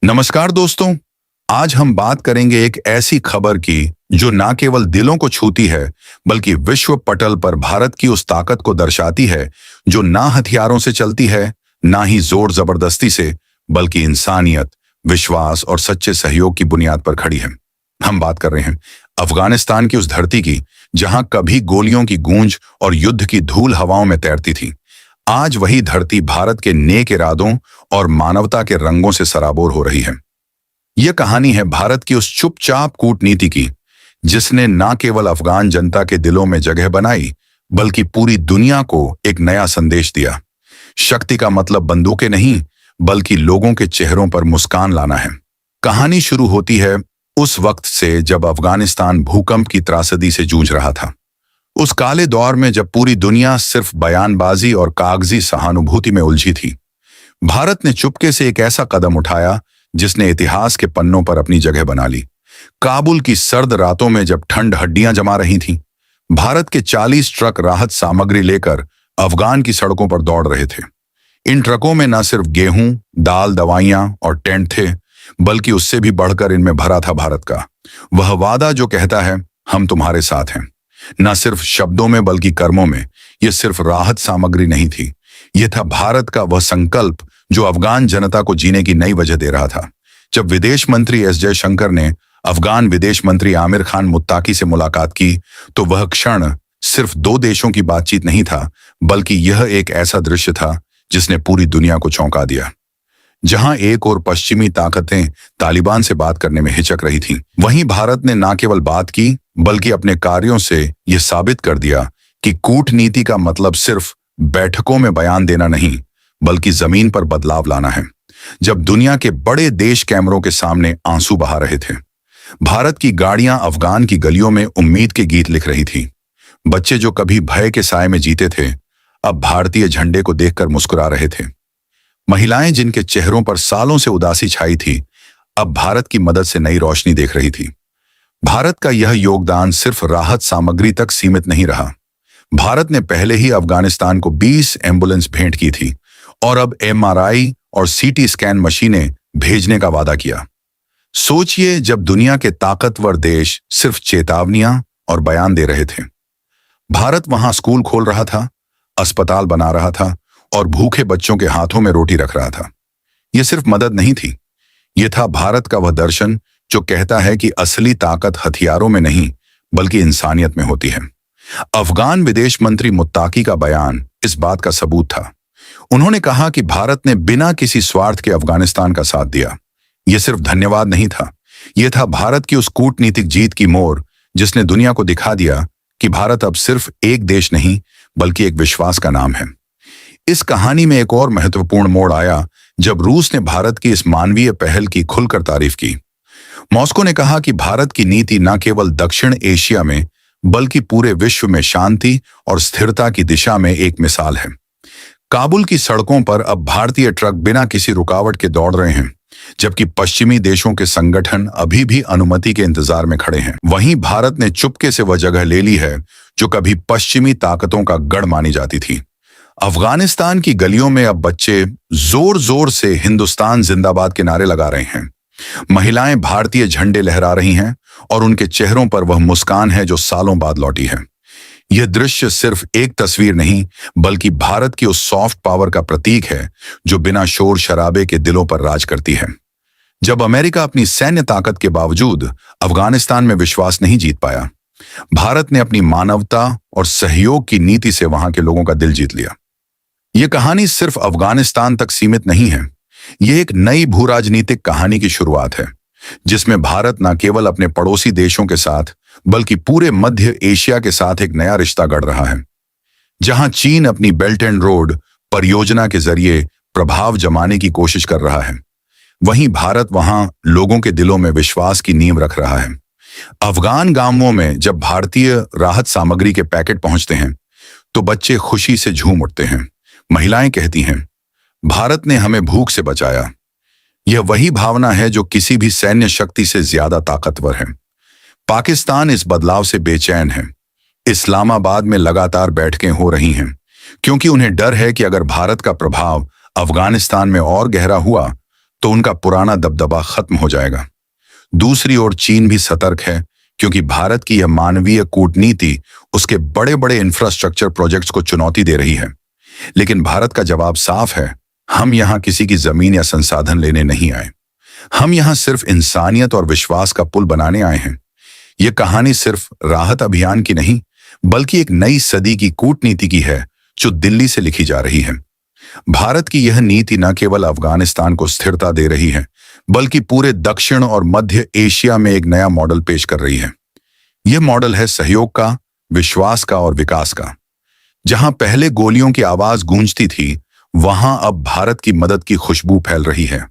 नमस्कार दोस्तों। आज हम बात करेंगे एक ऐसी खबर की जो ना केवल दिलों को छूती है बल्कि विश्व पटल पर भारत की उस ताकत को दर्शाती है जो ना हथियारों से चलती है, ना ही जोर जबरदस्ती से, बल्कि इंसानियत, विश्वास और सच्चे सहयोग की बुनियाद पर खड़ी है। हम बात कर रहे हैं अफगानिस्तान की उस धरती की जहां कभी गोलियों की गूंज और युद्ध की धूल हवाओं में तैरती थी। आज वही धरती भारत के नेक इरादों और मानवता के रंगों से सराबोर हो रही है। यह कहानी है भारत की उस चुपचाप कूटनीति की जिसने न केवल अफगान जनता के दिलों में जगह बनाई बल्कि पूरी दुनिया को एक नया संदेश दिया। शक्ति का मतलब बंदूकें नहीं बल्कि लोगों के चेहरों पर मुस्कान लाना है। कहानी शुरू होती है उस वक्त से जब अफगानिस्तान भूकंप की त्रासदी से जूझ रहा था। उस काले दौर में जब पूरी दुनिया सिर्फ बयानबाजी और कागजी सहानुभूति में उलझी थी, भारत ने चुपके से एक ऐसा कदम उठाया जिसने इतिहास के पन्नों पर अपनी जगह बना ली। काबुल की सर्द रातों में जब ठंड हड्डियां जमा रही थीं, भारत के 40 ट्रक राहत सामग्री लेकर अफगान की सड़कों पर दौड़ रहे थे। इन ट्रकों में न सिर्फ गेहूं, दाल, दवाइयां और टेंट थे, बल्कि उससे भी बढ़कर इनमें भरा था भारत का वह वादा जो कहता है, हम तुम्हारे साथ हैं। न सिर्फ शब्दों में बल्कि कर्मों में। यह सिर्फ राहत सामग्री नहीं थी, यह था भारत का वह संकल्प जो अफगान जनता को जीने की नई वजह दे रहा था। जब विदेश मंत्री एस जयशंकर ने अफगान विदेश मंत्री आमिर खान मुत्ताकी से मुलाकात की तो वह क्षण सिर्फ दो देशों की बातचीत नहीं था, बल्कि यह एक ऐसा दृश्य था जिसने पूरी दुनिया को चौंका दिया। जहां एक और पश्चिमी ताकतें तालिबान से बात करने में हिचक रही थीं, वहीं भारत ने न केवल बात की बल्कि अपने कार्यों से यह साबित कर दिया कि कूटनीति का मतलब सिर्फ बैठकों में बयान देना नहीं बल्कि जमीन पर बदलाव लाना है। जब दुनिया के बड़े देश कैमरों के सामने आंसू बहा रहे थे, भारत की गाड़ियां अफगान की गलियों में उम्मीद के गीत लिख रही थी। बच्चे जो कभी भय के साए में जीते थे, अब भारतीय झंडे को देखकर मुस्कुरा रहे थे। महिलाएं जिनके चेहरों पर सालों से उदासी छाई थी, अब भारत की मदद से नई रोशनी देख रही थी। भारत का यह योगदान सिर्फ राहत सामग्री तक सीमित नहीं रहा। भारत ने पहले ही अफगानिस्तान को 20 एम्बुलेंस भेंट की थी और अब MRI और CT स्कैन मशीनें भेजने का वादा किया। सोचिए, जब दुनिया के ताकतवर देश सिर्फ चेतावनियां और बयान दे रहे थे, भारत वहां स्कूल खोल रहा था, अस्पताल बना रहा था और भूखे बच्चों के हाथों में रोटी रख रहा था। यह सिर्फ मदद नहीं थी, यह था भारत का वह दर्शन जो कहता है कि असली ताकत हथियारों में नहीं बल्कि इंसानियत में होती है। अफगान विदेश मंत्री मुत्ताकी का बयान इस बात का सबूत था। उन्होंने कहा कि भारत ने बिना किसी स्वार्थ के अफगानिस्तान का साथ दिया। यह सिर्फ धन्यवाद नहीं था, यह था भारत की उस कूटनीतिक जीत की मोहर जिसने दुनिया को दिखा दिया कि भारत अब सिर्फ एक देश नहीं बल्कि एक विश्वास का नाम है। इस कहानी में एक और महत्वपूर्ण मोड़ आया जब रूस ने भारत की इस मानवीय पहल की खुलकर तारीफ की। मॉस्को ने कहा कि भारत की नीति न केवल दक्षिण एशिया में बल्कि पूरे विश्व में शांति और स्थिरता की दिशा में एक मिसाल है। काबुल की सड़कों पर अब भारतीय ट्रक बिना किसी रुकावट के दौड़ रहे हैं, जबकि पश्चिमी देशों के संगठन अभी भी अनुमति के इंतजार में खड़े हैं। वहीं भारत ने चुपके से वह जगह ले ली है जो कभी पश्चिमी ताकतों का गढ़ मानी जाती थी। अफगानिस्तान की गलियों में अब बच्चे जोर जोर से हिंदुस्तान जिंदाबाद के नारे लगा रहे हैं। महिलाएं भारतीय झंडे लहरा रही हैं और उनके चेहरों पर वह मुस्कान है जो सालों बाद लौटी है। यह दृश्य सिर्फ एक तस्वीर नहीं बल्कि भारत की उस सॉफ्ट पावर का प्रतीक है जो बिना शोर शराबे के दिलों पर राज करती है। जब अमेरिका अपनी सैन्य ताकत के बावजूद अफगानिस्तान में विश्वास नहीं जीत पाया, भारत ने अपनी मानवता और सहयोग की नीति से वहां के लोगों का दिल जीत लिया। यह कहानी सिर्फ अफगानिस्तान तक सीमित नहीं है, यह एक नई भूराजनीतिक कहानी की शुरुआत है जिसमें भारत न केवल अपने पड़ोसी देशों के साथ बल्कि पूरे मध्य एशिया के साथ एक नया रिश्ता गढ़ रहा है। जहां चीन अपनी बेल्ट एंड रोड परियोजना के जरिए प्रभाव जमाने की कोशिश कर रहा है, वहीं भारत वहां लोगों के दिलों में विश्वास की नींव रख रहा है। अफगान गांवों में जब भारतीय राहत सामग्री के पैकेट पहुंचते हैं तो बच्चे खुशी से झूम उठते हैं। महिलाएं कहती हैं, भारत ने हमें भूख से बचाया। यह वही भावना है जो किसी भी सैन्य शक्ति से ज्यादा ताकतवर है। पाकिस्तान इस बदलाव से बेचैन है। इस्लामाबाद में लगातार बैठकें हो रही हैं क्योंकि उन्हें डर है कि अगर भारत का प्रभाव अफगानिस्तान में और गहरा हुआ तो उनका पुराना दबदबा खत्म हो जाएगा। दूसरी ओर चीन भी सतर्क है, क्योंकि भारत की यह मानवीय कूटनीति उसके बड़े बड़े इंफ्रास्ट्रक्चर प्रोजेक्ट्स को चुनौती दे रही है। लेकिन भारत का जवाब साफ है, हम यहां किसी की जमीन या संसाधन लेने नहीं आए। हम यहां सिर्फ इंसानियत और विश्वास का पुल बनाने आए हैं। यह कहानी सिर्फ राहत अभियान की नहीं, बल्कि एक नई सदी की कूटनीति की है, जो दिल्ली से लिखी जा रही है। भारत की यह नीति न केवल अफगानिस्तान को स्थिरता दे रही है, बल्कि पूरे दक्षिण और मध्य एशिया में एक नया मॉडल पेश कर रही है। यह मॉडल है सहयोग का, विश्वास का और विकास का। जहां पहले गोलियों की आवाज गूंजती थी, वहां अब भारत की मदद की खुशबू फैल रही है।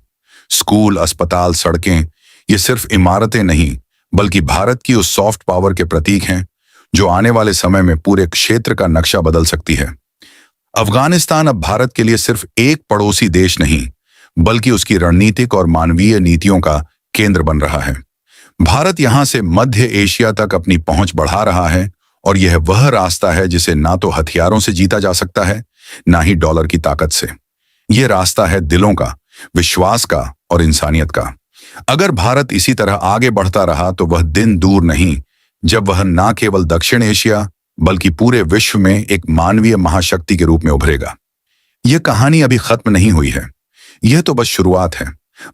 स्कूल, अस्पताल, सड़कें, ये सिर्फ इमारतें नहीं, बल्कि भारत की उस सॉफ्ट पावर के प्रतीक हैं जो आने वाले समय में पूरे क्षेत्र का नक्शा बदल सकती है। अफगानिस्तान अब भारत के लिए सिर्फ एक पड़ोसी देश नहीं, बल्कि उसकी रणनीतिक और मानवीय नीतियों का केंद्र बन रहा है। भारत यहां से मध्य एशिया तक अपनी पहुंच बढ़ा रहा है, और यह वह रास्ता है जिसे ना तो हथियारों से जीता जा सकता है, ना ही डॉलर की ताकत से। यह रास्ता है दिलों का, विश्वास का और इंसानियत का। अगर भारत इसी तरह आगे बढ़ता रहा तो वह दिन दूर नहीं जब वह ना केवल दक्षिण एशिया बल्कि पूरे विश्व में एक मानवीय महाशक्ति के रूप में उभरेगा। यह कहानी अभी खत्म नहीं हुई है, यह तो बस शुरुआत है।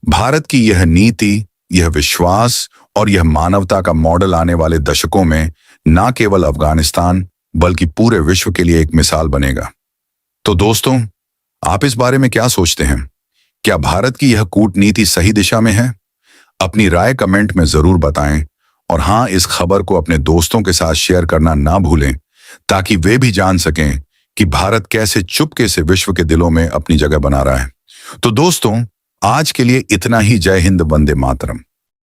भारत की यह नीति, यह विश्वास और यह मानवता का मॉडल आने वाले दशकों में ना केवल अफगानिस्तान बल्कि पूरे विश्व के लिए एक मिसाल बनेगा। तो दोस्तों, आप इस बारे में क्या सोचते हैं? क्या भारत की यह कूटनीति सही दिशा में है? अपनी राय कमेंट में जरूर बताएं, और हां, इस खबर को अपने दोस्तों के साथ शेयर करना ना भूलें, ताकि वे भी जान सकें कि भारत कैसे चुपके से विश्व के दिलों में अपनी जगह बना रहा है। तो दोस्तों, आज के लिए इतना ही। जय हिंद, वंदे मातरम।